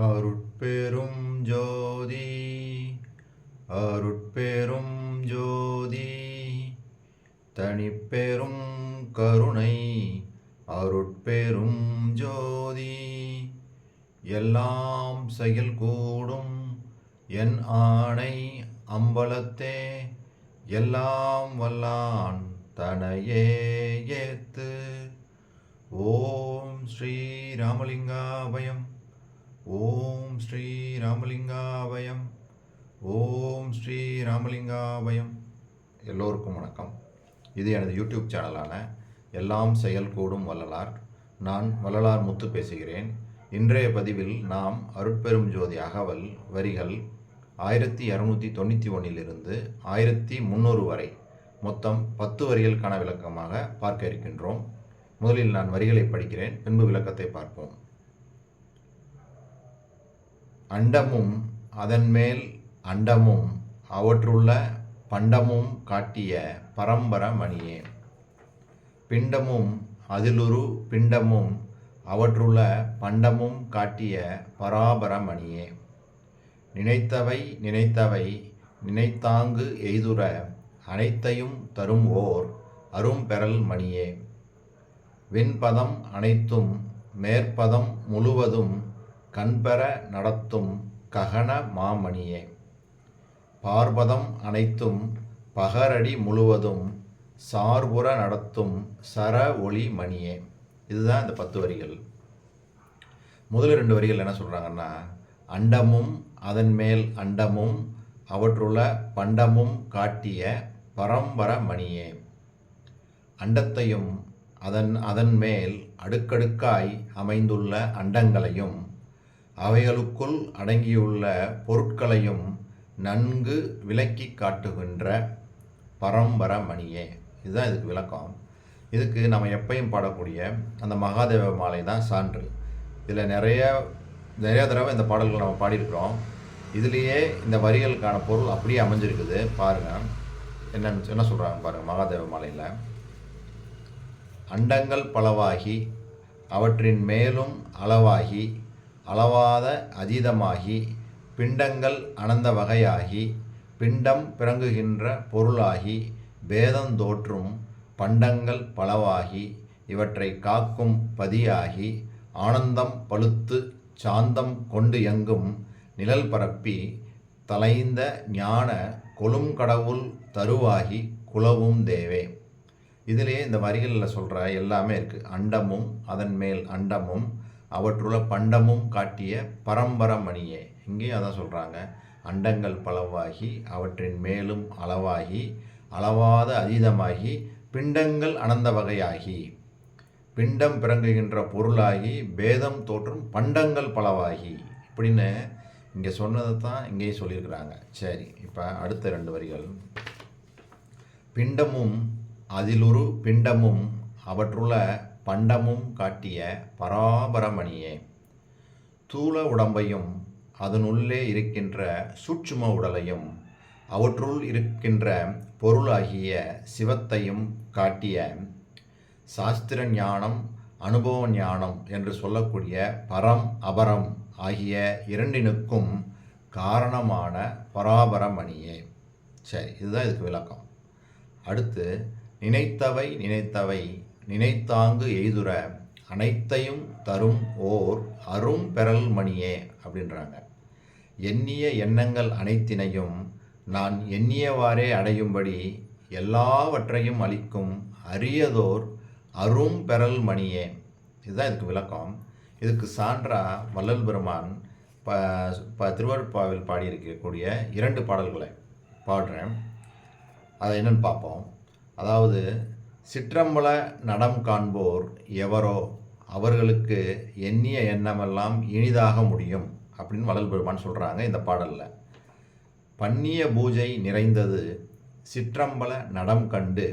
அருட்பெரும் ஜோதி அருட்பெரும் ஜோதி தனிப்பெரும் கருணை அருட்பெரும் ஜோதி எல்லாம் செயல் கூடும் என் ஆணை அம்பலத்தே எல்லாம் வல்லான் தனையே ஏத்து. ஓம் ஸ்ரீ ராமலிங்காபயம். ஓம் ஸ்ரீ ராமலிங்காபயம். ஓம் ஸ்ரீ ராமலிங்காபயம். எல்லோருக்கும் வணக்கம். இது எனது யூடியூப் சேனலான எல்லாம் செயல் கூடும் வள்ளலார். நான் வள்ளலார் முத்து பேசுகிறேன். இன்றைய பதிவில் நாம் அருட்பெரும் ஜோதி அகவல் வரிகள் 1291 1300 வரை மொத்தம் 10 வரிகளுக்கான விளக்கமாக பார்க்க இருக்கின்றோம். முதலில் நான் வரிகளை படிக்கிறேன், பின்பு விளக்கத்தை பார்ப்போம். அண்டமும் அதன்மேல் அண்டமும் அவற்றுள்ள பண்டமும் காட்டிய பரம்பர மணியே. பிண்டமும் அதிலுரு பிண்டமும் அவற்றுள்ள பண்டமும் காட்டிய பராபர மணியே. நினைத்தவை நினைத்தவை நினைத்தாங்கு எய்துற அனைத்தையும் தரும் ஓர் அரும்பெறல் மணியே. விண்பதம் அனைத்தும் மேற்பதம் முழுவதும் கண்பெற நடத்தும் ககன மாமணியே. பார்பதம் அனைத்தும் பகரடி முழுவதும் சார்புற நடத்தும் சர ஒளி மணியே. இதுதான் இந்த 10 வரிகள். முதல் 2 வரிகள் என்ன சொல்கிறாங்கன்னா, அண்டமும் அதன் மேல் அண்டமும் அவற்றுள்ள பண்டமும் காட்டிய பரம்பர மணியே. அண்டத்தையும் அதன் மேல் அடுக்கடுக்காய் அமைந்துள்ள அண்டங்களையும் அவைகளுக்குள் அடங்கியுள்ள பொருட்களையும் நன்கு விளக்கி காட்டுகின்ற பரம்பர மணியே. இதுதான் இதுக்கு விளக்கம். இதுக்கு நம்ம எப்பையும் பாடக்கூடிய அந்த மகாதேவ மாலை தான் சான்று. இதில் நிறைய தடவை இந்த பாடல்கள் நம்ம பாடியிருக்கிறோம். இதுலேயே இந்த வரிகளுக்கான பொருள் அப்படியே அமைஞ்சிருக்குது. பாருங்கள் என்ன சொல்கிறாங்க பாருங்கள். மகாதேவ மாலையில் அண்டங்கள் பலவாகி அவற்றின் மேலும் அளவாகி அளவாத அதீதமாகி பிண்டங்கள் அனந்த வகையாகி பிண்டம் பிறங்குகின்ற பொருளாகி பேதந்தோற்றும் பண்டங்கள் பலவாகி இவற்றை காக்கும் பதியாகி ஆனந்தம் பழுத்து சாந்தம் கொண்டு எங்கும் நிழல் பரப்பி தலைந்த ஞான கொழுங்கடவுள் தருவாகி குலவும் தேவே. இதிலே இந்த வரிகளில் சொல்கிற எல்லாமே இருக்குது. அண்டமும் அதன் மேல் அண்டமும் அவற்றுள்ள பண்டமும் காட்டிய பரம்பர மணியே. இங்கேயும் அதான் சொல்கிறாங்க. அண்டங்கள் பலவாகி அவற்றின் மேலும் அளவாகி அளவாத அதீதமாகி பிண்டங்கள் அனந்த வகையாகி பிண்டம் பிறங்குகின்ற பொருளாகி பேதம் தோற்றும் பண்டங்கள் பலவாகி இப்படின்னு இங்கே சொன்னதை தான் இங்கேயும் சொல்லியிருக்கிறாங்க. சரி, இப்போ அடுத்த 2 வரிகள். பிண்டமும் அதிலுரு பிண்டமும் அவற்றுள்ள பண்டமும் காட்டிய பராபரமணியே. தூள உடம்பையும் அதனுள்ளே இருக்கின்ற சூட்சும உடலையும் அவற்றுள் இருக்கின்ற பொருளாகிய சிவத்தையும் காட்டிய சாஸ்திர ஞானம் அனுபவ ஞானம் என்று சொல்லக்கூடிய பரம் அபரம் ஆகிய இரண்டினுக்கும் காரணமான பராபரமணியே. சரி, இதுதான் இதுக்கு விளக்கம். அடுத்து, நினைத்தவை நினைத்தவை நினைத்தாங்கு எய்துற அனைத்தையும் தரும் ஓர் அரும் பெறல் மணியே அப்படின்றாங்க. எண்ணிய எண்ணங்கள் அனைத்தினையும் நான் எண்ணியவாறே அடையும்படி எல்லாவற்றையும் அளிக்கும் அரியதோர் அரும் பெறல் மணியே. இதுதான் இதுக்கு விளக்கம். இதுக்கு சான்றா வள்ளல் பெருமான் திருவருட்பாவில் பாடியிருக்கக்கூடிய 2 பாடல்களை பாடுறேன். அதை என்னன்னு பார்ப்போம். அதாவது, சிற்றம்பல நடம் காண்போர் எவரோ அவர்களுக்கு எண்ணிய எண்ணமெல்லாம் இனிதாக முடியும் அப்படின்னு வள்ளல் பெருமான் சொல்கிறாங்க இந்த பாடலில். பண்ணிய பூஜை நிறைந்தது சிற்றம்பல நடம் கண்டு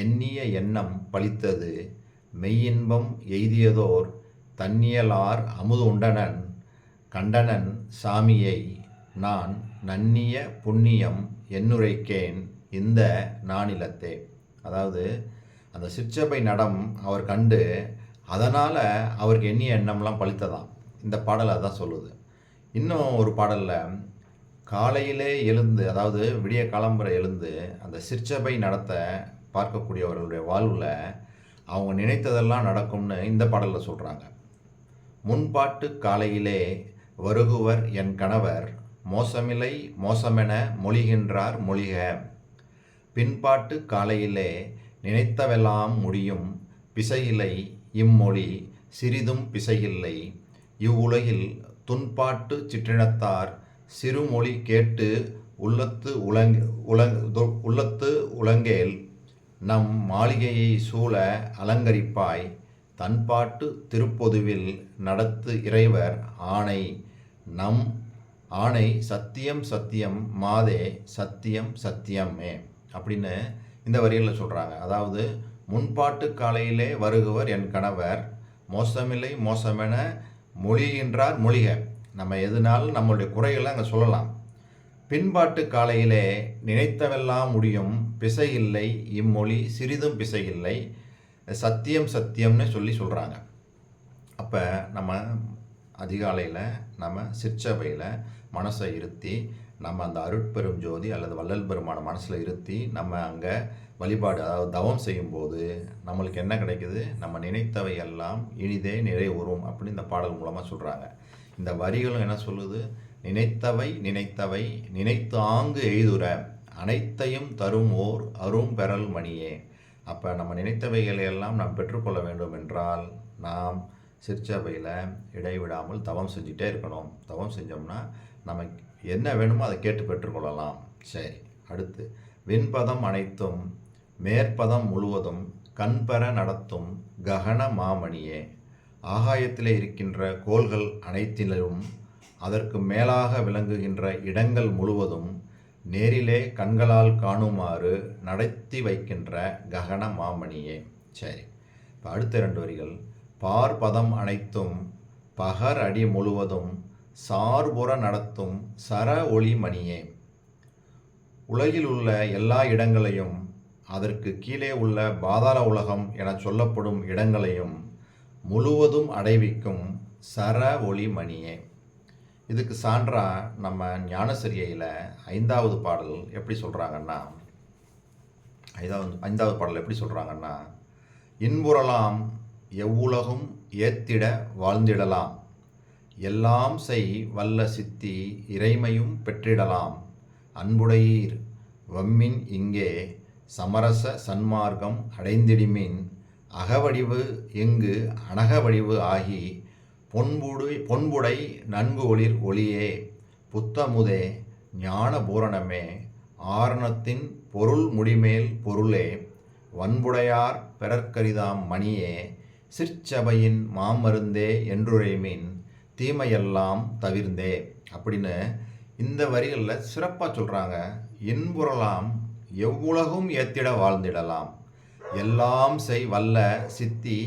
எண்ணிய எண்ணம் பலித்தது மெய்யின்பம் எய்தியதோர் தன்னியலார் அமுது உண்டனன் கண்டனன் சாமியை நான் நன்னிய புண்ணியம் என்னுரைக்கேன் இந்த நானிலத்தே. அதாவது, அந்த சிற்றபை நடம் அவர் கண்டு அதனால் அவருக்கு எண்ணிய எண்ணம்லாம் பலித்ததாம். இந்த பாடல் அதான் சொல்லுது. இன்னும் ஒரு பாடலில் காலையிலே எழுந்து, அதாவது விடிய காலம்பரை எழுந்து அந்த சிற்சபை நடத்த பார்க்கக்கூடியவர்களுடைய வாழ்வில் அவங்க நினைத்ததெல்லாம் நடக்கும்னு இந்த பாடலில் சொல்கிறாங்க. முன்பாட்டு காலையிலே வருகுவர் என் கணவர், மோசமில்லை மோசமென மொழிகின்றார் மொழிக. பின்பாட்டு காலையிலே நினைத்தவெல்லாம் முடியும், பிசையில்லை இம்மொழி சிறிதும் பிசையில்லை. இவ்வுலகில் துன்பாட்டு சிற்றினத்தார் சிறுமொழி கேட்டு உள்ளத்து உலங்கேல் நம் மாளிகையை சூழ அலங்கரிப்பாய். தன்பாட்டு திருப்பொதுவில் நடத்து இறைவர் ஆணை, நம் ஆணை சத்தியம் சத்தியம் மாதே சத்தியம் சத்தியமே அப்படின்னு இந்த வரிகளில் சொல்கிறாங்க. அதாவது முன்பாட்டு காலையிலே வருகுவர் என் கணவர், மோசமில்லை மோசமென மொழிகின்றார் மொழிக. நம்ம எதுனாலும் நம்மளுடைய குறைகளை அங்கே சொல்லலாம். பின்பாட்டு காலையிலே நினைத்தவெல்லாம் முடியும், பிசையில்லை இம்மொழி சிறிதும் பிசையில்லை, சத்தியம் சத்தியம்னு சொல்கிறாங்க. அப்போ நம்ம அதிகாலையில் நம்ம சிற்சபையில் மனசை இருத்தி, நம்ம அந்த அருட்பெரும் ஜோதி அல்லது வள்ளல் பெருமான மனசில் இருத்தி நம்ம அங்கே வழிபாடு, அதாவது தவம் செய்யும்போது நம்மளுக்கு என்ன கிடைக்குது? நம்ம நினைத்தவை எல்லாம் இனிதே நிறைவுறும் அப்படின்னு இந்த பாடல் மூலமாக சொல்கிறாங்க. இந்த வரிகளும் என்ன சொல்லுது? நினைத்தவை நினைத்தவை நினைத்து ஆங்கு எய்துற அனைத்தையும் தரும் ஓர் அரும் பெறல் மணியே. அப்போ நம்ம நினைத்தவைகளை எல்லாம் நாம் பெற்றுக்கொள்ள வேண்டும் என்றால் நாம் சிற்சபையில் இடைவிடாமல் தவம் செஞ்சுட்டே இருக்கணும். தவம் செஞ்சோம்னா நம்ம என்ன வேணுமோ அதை கேட்டு பெற்றுக்கொள்ளலாம். சரி, அடுத்து விண்பதம் அனைத்தும் மேற்பதம் முழுவதும் கண்பெற நடத்தும் ககன மாமணியே. ஆகாயத்திலே இருக்கின்ற கோள்கள் அனைத்திலும் அதற்கு மேலாக விளங்குகின்ற இடங்கள் முழுவதும் நேரிலே கண்களால் காணுமாறு நடத்தி வைக்கின்ற ககன மாமணியே. சரி, இப்போ அடுத்த 2 வரிகள். பார்பதம் அனைத்தும் பகர் அடி முழுவதும் சார்புற நடத்தும் சர ஒளி மணியே. உலகில் உள்ள எல்லா இடங்களையும் அதற்கு கீழே உள்ள பாதாள உலகம் என சொல்லப்படும் இடங்களையும் முழுவதும் அடைவிக்கும் சர ஒளி மணியே. இதுக்கு சான்றா நம்ம ஞானசரியையில் 5வது பாடல் எப்படி சொல்கிறாங்கன்னா, 5வது பாடல் எப்படி சொல்கிறாங்கன்னா, இன்புறலாம் எவ்வுலகும் ஏத்திட வாழ்ந்திடலாம், எல்லாம் செய் வல்ல சித்தி இறைமையும் பெற்றிடலாம், அன்புடையீர் வம்மின் இங்கே சமரச சன்மார்க்கம் அடைந்திடிமின், அகவடிவு எங்கு அனகவடிவு ஆகி பொன்புடை நன்கு ஒளிர் ஒளியே. புத்தமுதே ஞான பூரணமே ஆரணத்தின் பொருள் முடிமேல் பொருளே. வன்புடையார் பெறற்கரிதாம் மணியே. சிற்சபையின் மாமருந்தே என்றுரைமின் தீமையெல்லாம் தவிர்ந்தே அப்படின்னு இந்த வரிகளில் சிறப்பாக சொல்கிறாங்க. இன்புறலாம் எவ்வுலகும் ஏத்திட வாழ்ந்திடலாம், எல்லாம் செய் வல்ல சித்தி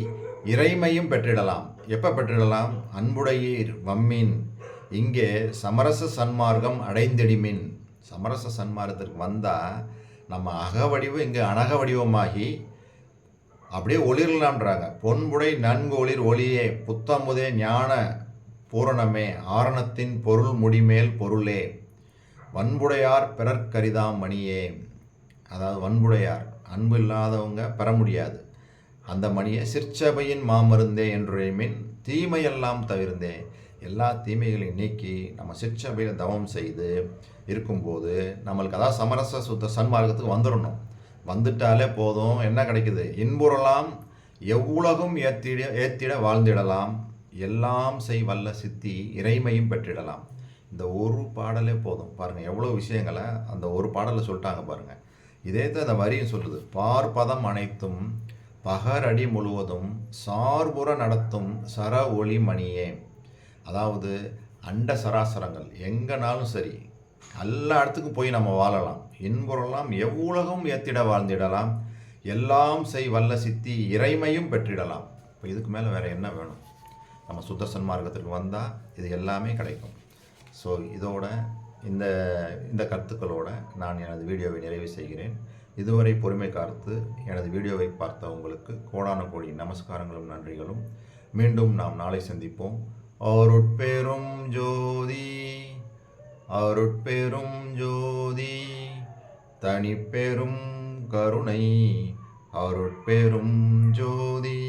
இறைமையும் பெற்றிடலாம். எப்போ பெற்றிடலாம்? அன்புடையீர் வம்மின் இங்கே சமரச சன்மார்க்கம் அடைந்திடிமின். சமரச சன்மார்க்கத்திற்கு வந்தால் நம்ம அகவடிவு இங்கே அனக வடிவமாகி அப்படியே ஒளிரலாம்ன்றாங்க. பொன்புடை நன்கு ஒளிர் ஒளியே. புத்தமுதே ஞான பூரணமே ஆரணத்தின் பொருள் முடிமேல் பொருளே. வன்புடையார் பிறர்க்கரிதாம் மணியே. அதாவது வன்புடையார், அன்பு இல்லாதவங்க பெற முடியாது அந்த மணியை. சிற்சபையின் மாமருந்தே என்றுரைமின் தீமையெல்லாம் தவிர்ந்தே. எல்லா தீமைகளையும் நீக்கி நம்ம சிற்சபையில் தவம் செய்து இருக்கும்போது நம்மளுக்கு அதாவது சமரச சுத்த சன்மார்க்கத்துக்கு வந்துடணும். வந்துட்டாலே போதும். என்ன கிடைக்குது? இன்புறலாம் எவ்வுலகும் ஏத்திட வாழ்ந்திடலாம், எல்லாம் செய் வல்ல சித்தி இறைமையும் பெற்றிடலாம். இந்த ஒரு பாடலே போதும். பாருங்கள் எவ்வளோ விஷயங்களை அந்த ஒரு பாடலில் சொல்லிட்டாங்க பாருங்கள். இதே தான் இந்த வரியும் சொல்லுது. பார்பதம் அனைத்தும் பகர் அடி முழுவதும் சார்புற நடத்தும் சர ஒளி மணியே. அதாவது அண்ட சராசரங்கள் எங்கேனாலும் சரி எல்லா இடத்துக்கும் போய் நம்ம வாழலாம். இன்புறலாம் எவ்வுலகம் ஏத்திட வாழ்ந்திடலாம், எல்லாம் செய் வல்ல சித்தி இறைமையும் பெற்றிடலாம். இப்போ இதுக்கு மேலே வேறு என்ன வேணும்? நம்ம சுத்த சன்மார்க்கத்திற்கு வந்தால் இது எல்லாமே கிடைக்கும். ஸோ இதோட இந்த கருத்துக்களோடு நான் எனது வீடியோவை நிறைவு செய்கிறேன். இதுவரை பொறுமை காத்து எனது வீடியோவை பார்த்த உங்களுக்கு கோடான கோடி நமஸ்காரங்களும் நன்றிகளும். மீண்டும் நாம் நாளை சந்திப்போம். அருட்பெரும் ஜோதி அருட்பெரும் ஜோதி தனிப்பெரும் கருணை அருட்பெரும் ஜோதி